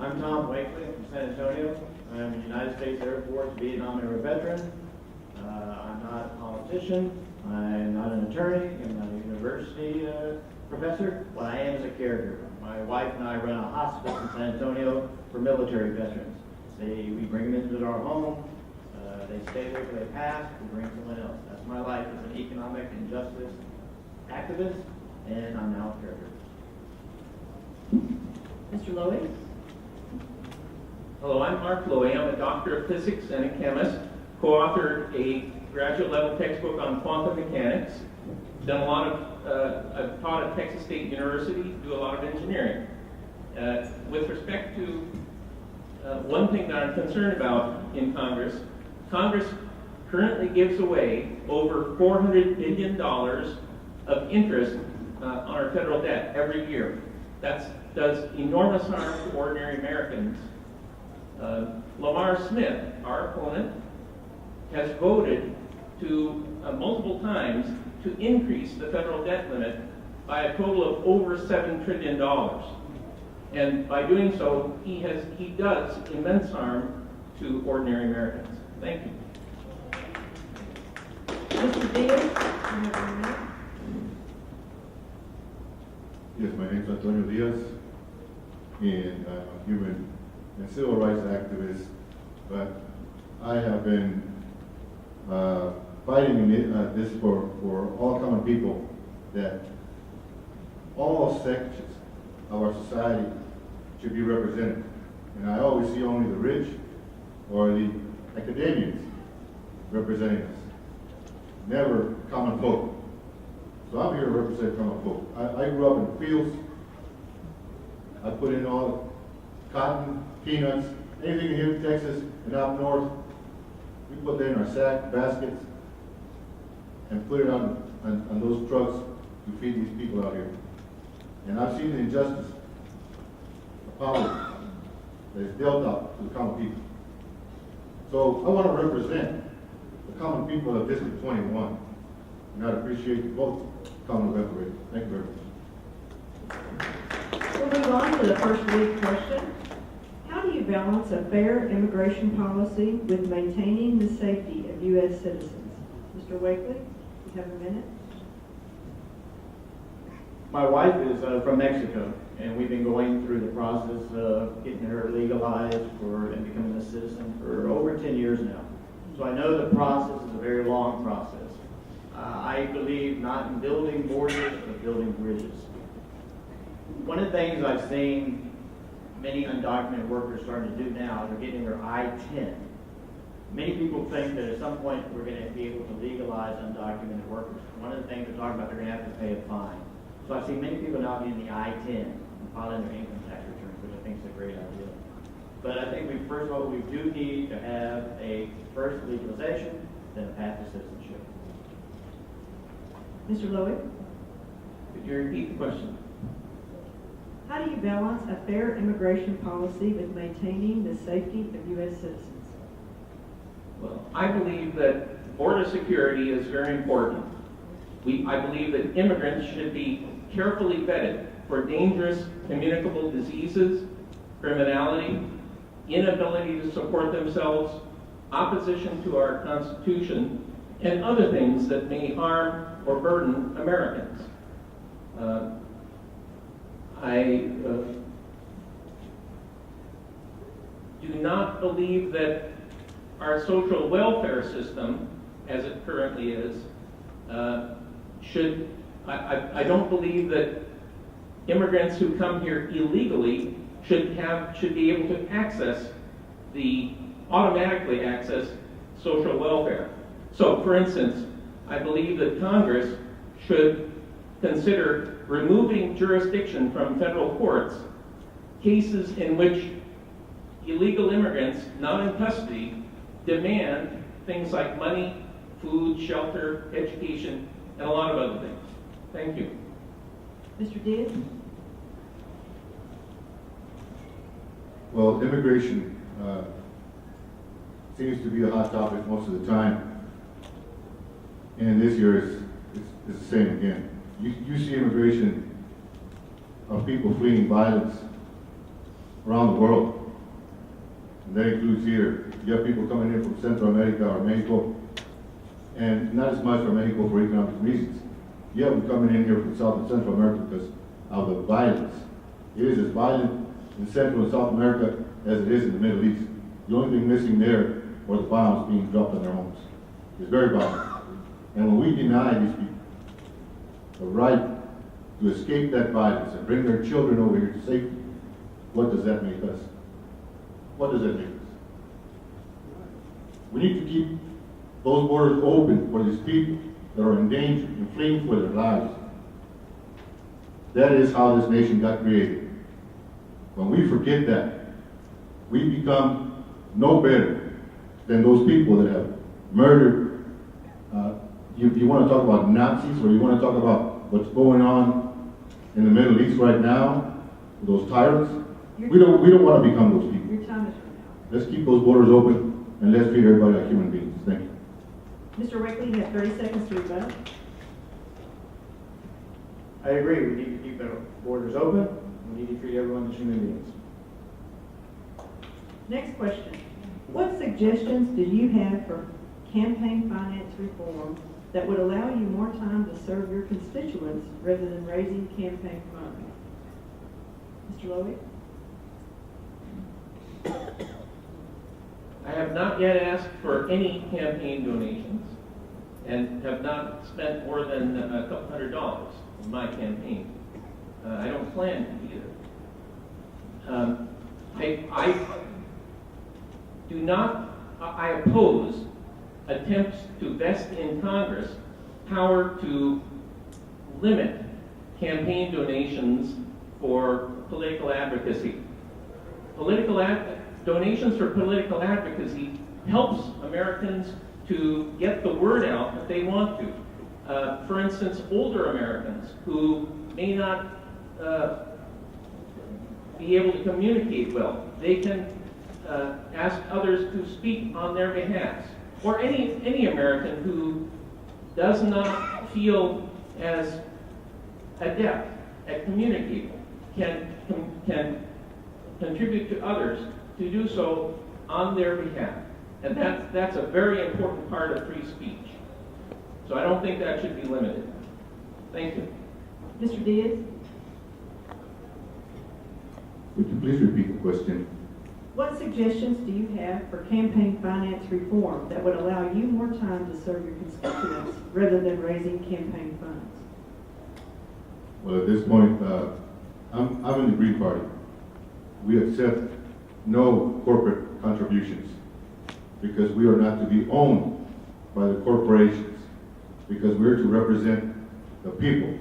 I'm Tom Wakely from San Antonio. I'm a United States Air Force Vietnam era veteran. I'm not a politician. I'm not an attorney. I'm not a university professor. What I am is a caregiver. My wife and I run a hospice in San Antonio for military veterans. We bring them into our home. They stay there till they pass. We bring someone else. That's my life as an economic injustice activist, and I'm now a caregiver. Mr. Lowy? Hello, I'm Mark Lowy. I'm a doctor of physics and a chemist. Co-authored a graduate level textbook on quantum mechanics. Done a lot of, I've taught at Texas State University, do a lot of engineering. With respect to one thing that I'm concerned about in Congress currently gives away over $400 billion of interest on our federal debt every year. That does enormous harm to ordinary Americans. Lamar Smith, our opponent, has voted to multiple times to increase the federal debt limit by a total of over $7 trillion. And by doing so, he does immense harm to ordinary Americans. Thank you. Mr. Diaz? You have 1 minute. Yes, my name is Antonio Diaz, and I'm a human and civil rights activist, but I have been fighting this for all common people, that all sections of our society should be represented. And I always see only the rich or the academians representing us, never common folk. So I'm here to represent common folk. I grew up in the fields. I put in all cotton, peanuts, anything here in Texas and up north. We put that in our sack, baskets, and put it on those trucks to feed these people out here. And I've seen the injustice, the poverty that is dealt out to the common people. So I want to represent the common people of District 21. And I'd appreciate the vote coming November 8th. Thank you very much. We'll move on to the first lead question. How do you balance a fair immigration policy with maintaining the safety of U.S. citizens? Mr. Wakely, you have a minute. My wife is from Mexico, and we've been going through the process of getting her legalized and becoming a citizen for over 10 years now. So I know the process is a very long process. I believe not in building borders, but building bridges. One of the things I've seen many undocumented workers starting to do now is they're getting their I-10. Many people think that at some point we're going to be able to legalize undocumented workers. One of the things they're talking about, they're going to have to pay a fine. So I've seen many people now getting the I-10 and filing their income tax returns, which I think is a great idea. But I think first of all, we do need to have a first legalization, then a path to citizenship. Mr. Lowy? Could you repeat the question? How do you balance a fair immigration policy with maintaining the safety of U.S. citizens? Well, I believe that border security is very important. I believe that immigrants should be carefully vetted for dangerous communicable diseases, criminality, inability to support themselves, opposition to our Constitution, and other things that may harm or burden Americans. I do not believe that our social welfare system, as it currently is, I don't believe that immigrants who come here illegally should be able to automatically access social welfare. So, for instance, I believe that Congress should consider removing jurisdiction from federal courts cases in which illegal immigrants, not in custody, demand things like money, food, shelter, education, and a lot of other things. Thank you. Mr. Diaz? Well, immigration seems to be a hot topic most of the time. And this year it's the same again. You see immigration of people fleeing violence, around the world. And that includes here. You have people coming in from Central America or Mexico, and not as much from Mexico for economic reasons. You have them coming in here from South and Central America because of the violence. It is as violent in Central and South America as it is in the Middle East. The only thing missing there are the bombs being dropped on their homes. It's very violent. And when we deny these people the right to escape that violence and bring their children over here to safety, what does that make us? What does that make us? We need to keep those borders open for these people that are in danger and fleeing for their lives. That is how this nation got created. When we forget that, we become no better than those people that have murdered. You want to talk about Nazis, or you want to talk about what's going on in the Middle East right now, those tyrants? We don't want to become those people. Your time is run out. Let's keep those borders open and let's treat everybody like human beings. Thank you. Mr. Wakely, you have 30 seconds to rebut. I agree, we need to keep the borders open, we need to treat everyone as human beings. Next question. What suggestions do you have for campaign finance reform that would allow you more time to serve your constituents rather than raising campaign funds? Mr. Lowy? I have not yet asked for any campaign donations and have not spent more than a couple $100 in my campaign. I don't plan to either. I oppose attempts to vest in Congress power to limit campaign donations for political advocacy. Donations for political advocacy helps Americans to get the word out that they want to. For instance, older Americans who may not be able to communicate well, they can ask others to speak on their behalf. Or any American who does not feel as adept at communicating can contribute to others to do so on their behalf. And that's a very important part of free speech. So I don't think that should be limited. Thank you. Mr. Diaz? Would you please repeat the question? What suggestions do you have for campaign finance reform that would allow you more time to serve your constituents rather than raising campaign funds? Well, at this point, I'm in the Green Party. We accept no corporate contributions because we are not to be owned by the corporations, because we're to represent the people.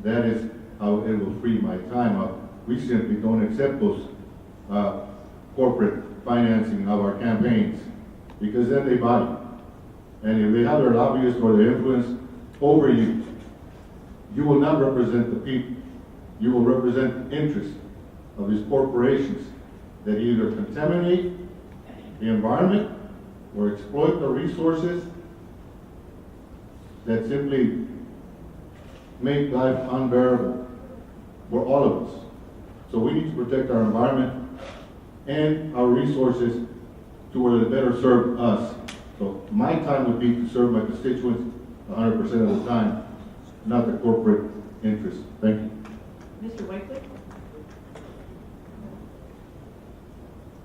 That is how it will free my time up. We simply don't accept those corporate financing of our campaigns, because then they buy you. And if they have their lobbyists or their influence over you, you will not represent the people. You will represent the interests of these corporations that either contaminate the environment or exploit the resources that simply make life unbearable for all of us. So we need to protect our environment and our resources to where they better serve us. So my time would be to serve my constituents 100% of the time, not the corporate interests. Thank you. Mr. Wakely?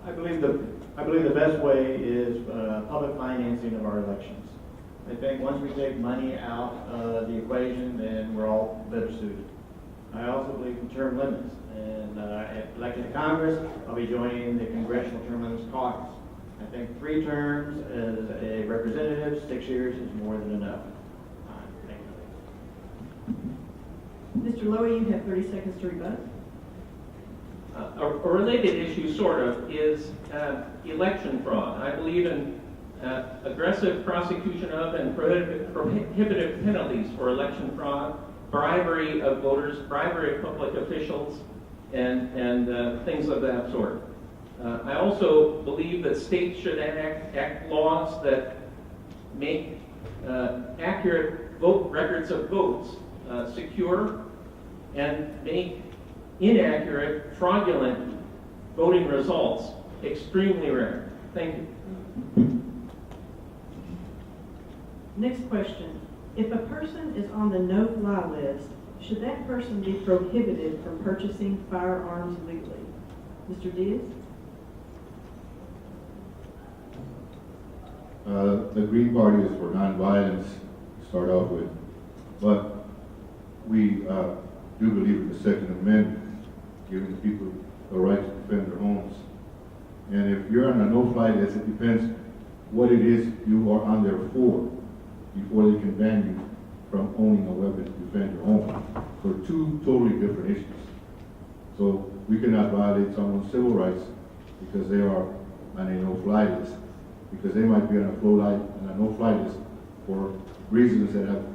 I believe the best way is public financing of our elections. I think once we take money out of the equation, then we're all better suited. I also believe in term limits, and if elected to Congress, I'll be joining the Congressional Term Limits Caucus. I think 3 terms as a representative, 6 years is more than enough. Thank you. Mr. Lowy, you have 30 seconds to rebut. A related issue, sort of, is election fraud. I believe in aggressive prosecution of and prohibitive penalties for election fraud, bribery of voters, bribery of public officials, and things of that sort. I also believe that states should enact laws that make accurate vote records of votes secure and make inaccurate, fraudulent voting results extremely rare. Thank you. Next question. If a person is on the no-fly list, should that person be prohibited from purchasing firearms legally? Mr. Diaz? The Green Party is for nonviolence to start off with, but we do believe in the Second Amendment, giving people the right to defend their homes. And if you're on a no-fly list, it depends what it is you are on there for before they can ban you from owning a weapon to defend your home. So two totally different issues. So we cannot violate someone's civil rights because they are on a no-fly list, because they might be on a no-fly list for reasons that have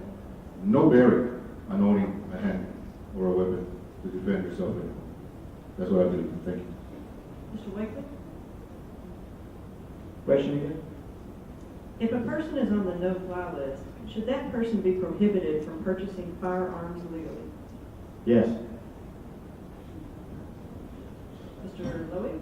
no bearing on owning a handgun or a weapon to defend yourself in. That's what I believe. Thank you. Mr. Wakely? Question again? If a person is on the no-fly list, should that person be prohibited from purchasing firearms legally? Yes. Mr. Lowy?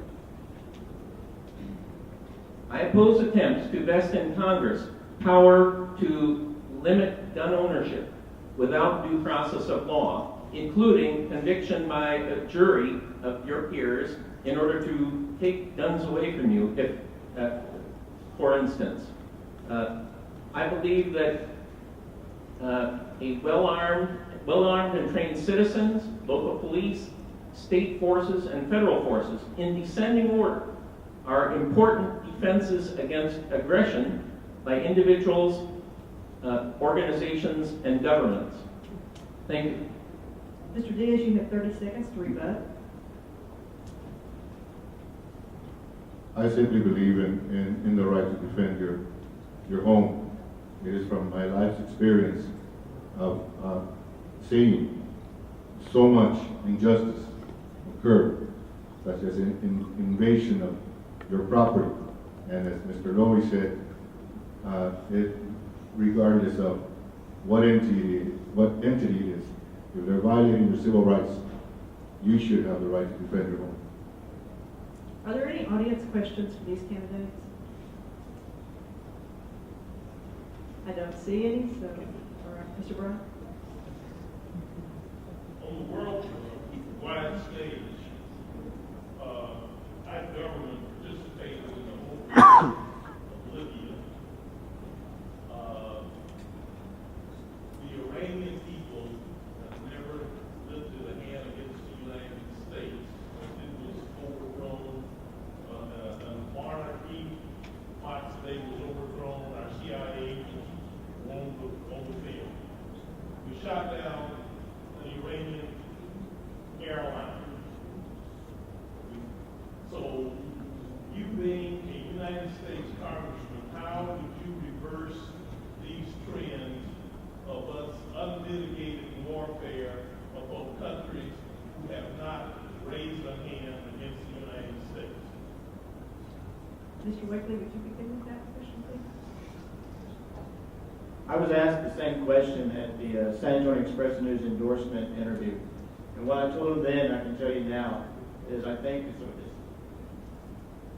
I oppose attempts to vest in Congress power to limit gun ownership without due process of law, including conviction by a jury of your peers in order to take guns away from you, if, for instance. I believe that a well-armed and trained citizens, local police, state forces, and federal forces, in descending order, are important defenses against aggression by individuals, organizations, and governments. Thank you. Mr. Diaz, you have 30 seconds to rebut. I simply believe in the right to defend your home. It is from my life's experience of seeing so much injustice occur, such as invasion of your property. And as Mr. Lowy said, regardless of what entity it is, if they're violating your civil rights, you should have the right to defend your home. Are there any audience questions for these candidates? I don't see any, so, all right, Mr. Brown? On the worldwide stage, our government participated in the whole of Libya. The Iranian people have never lifted a hand against the United States. It was overthrown, the monarchy, Fox Day was overthrown, our CIA agents won the field. We shot down an Iranian airline. So, you being a United States Congressman, how would you reverse these trends of us unmitigated warfare upon countries who have not raised a hand against the United States? Mr. Wakely, would you begin with that question, please? I was asked the same question at the San Antonio Express News endorsement interview. And what I told him then, I can tell you now, is I think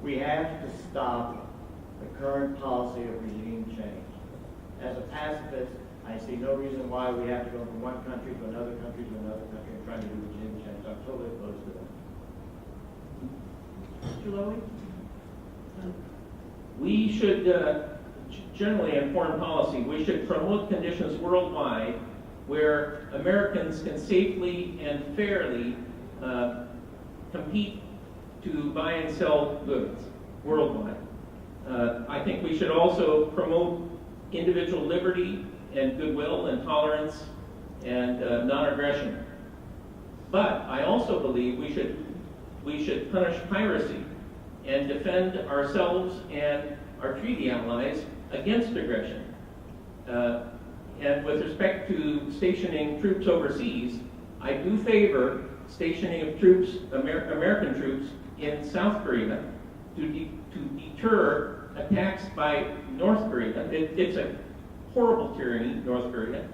we have to stop the current policy of regime change. As a pacifist, I see no reason why we have to go from one country to another country to another country and try to do regime change. I'm totally opposed to that. Mr. Lowy? We should, generally in foreign policy, we should promote conditions worldwide where Americans can safely and fairly compete to buy and sell goods worldwide. I think we should also promote individual liberty and goodwill and tolerance and non-aggression. But I also believe we should punish piracy and defend ourselves and our treaty allies against aggression. And with respect to stationing troops overseas, I do favor stationing of troops, American troops, in South Korea to deter attacks by North Korea. It's a horrible tyranny, North Korea.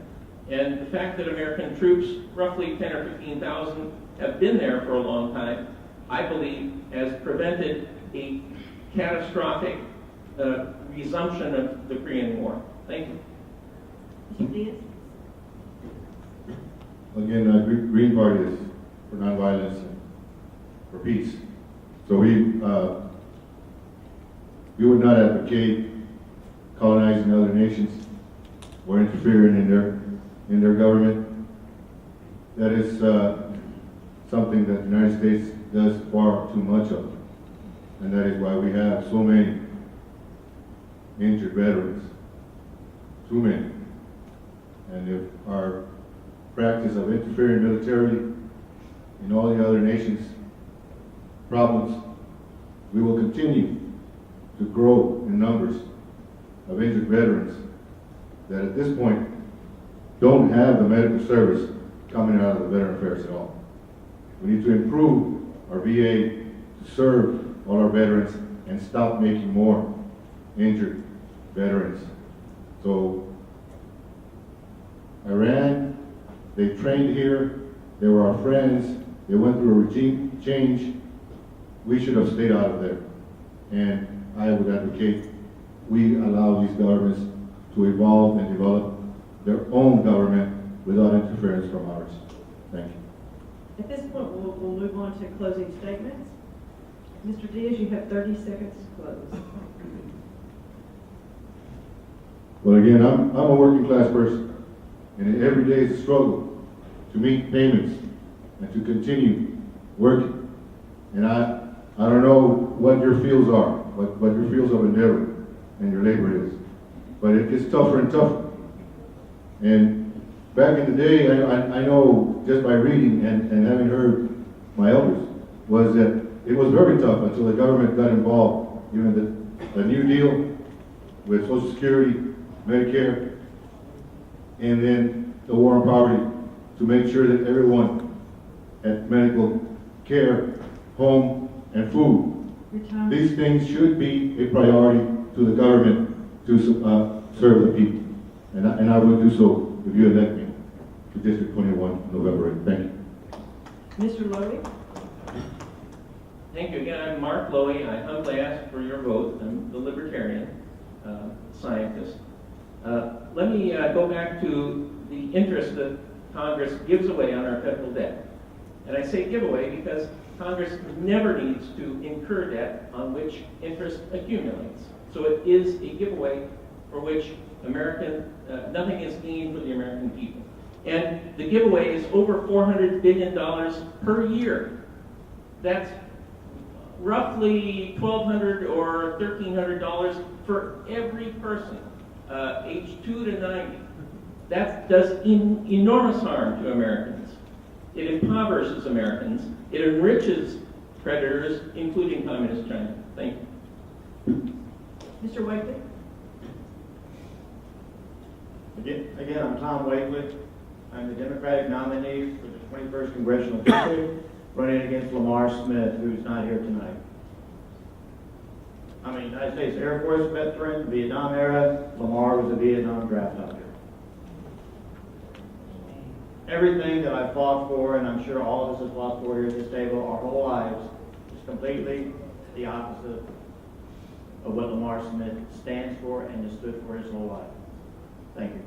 And the fact that American troops, roughly 10 or 15,000, have been there for a long time, I believe, has prevented a catastrophic resumption of the Korean War. Thank you. Mr. Diaz? Again, Green Party is for nonviolence and for peace. So we would not advocate colonizing other nations or interfering in their government. That is something that the United States does far too much of, and that is why we have so many injured veterans. Too many. And if our practice of interfering militarily in all the other nations' problems, we will continue to grow in numbers of injured veterans that at this point don't have the medical service coming out of the Veteran Affairs at all. We need to improve our VA to serve all our veterans and stop making more injured veterans. So Iran, they trained here, they were our friends, they went through a regime change. We should have stayed out of there. And I would advocate we allow these governments to evolve and develop their own government without interference from ours. Thank you. At this point, we'll move on to closing statements. Mr. Diaz, you have 30 seconds to close. Well, again, I'm a working class person, and every day is a struggle to meet payments and to continue working. And I don't know what your fields are, what your fields of endeavor and your labor is, but it gets tougher and tougher. And back in the day, I know just by reading and having heard my elders, was that it was very tough until the government got involved, even the New Deal with Social Security, Medicare, and then the war on poverty to make sure that everyone had medical care, home, and food. These things should be a priority to the government to serve the people. And I will do so if you elect me to District 21, November 8th. Thank you. Mr. Lowy? Thank you again. I'm Mark Lowy. I humbly ask for your vote. I'm the libertarian scientist. Let me go back to the interest that Congress gives away on our federal debt. And I say give away because Congress never needs to incur debt on which interest accumulates. So it is a giveaway for which nothing is gained for the American people. And the giveaway is over $400 billion per year. That's roughly $1,200 or $1,300 for every person, age 2 to 90. That does enormous harm to Americans. It impoverishes Americans. It enriches creditors, including Communist China. Thank you. Mr. Wakely? Again, I'm Tom Wakely. I'm the Democratic nominee for the 21st Congressional District, running against Lamar Smith, who's not here tonight. I'm a United States Air Force veteran, Vietnam era. Lamar was a Vietnam draft doctor. Everything that I fought for, and I'm sure all of us have fought for here at this table our whole lives, is completely the opposite of what Lamar Smith stands for and has stood for his whole life. Thank you.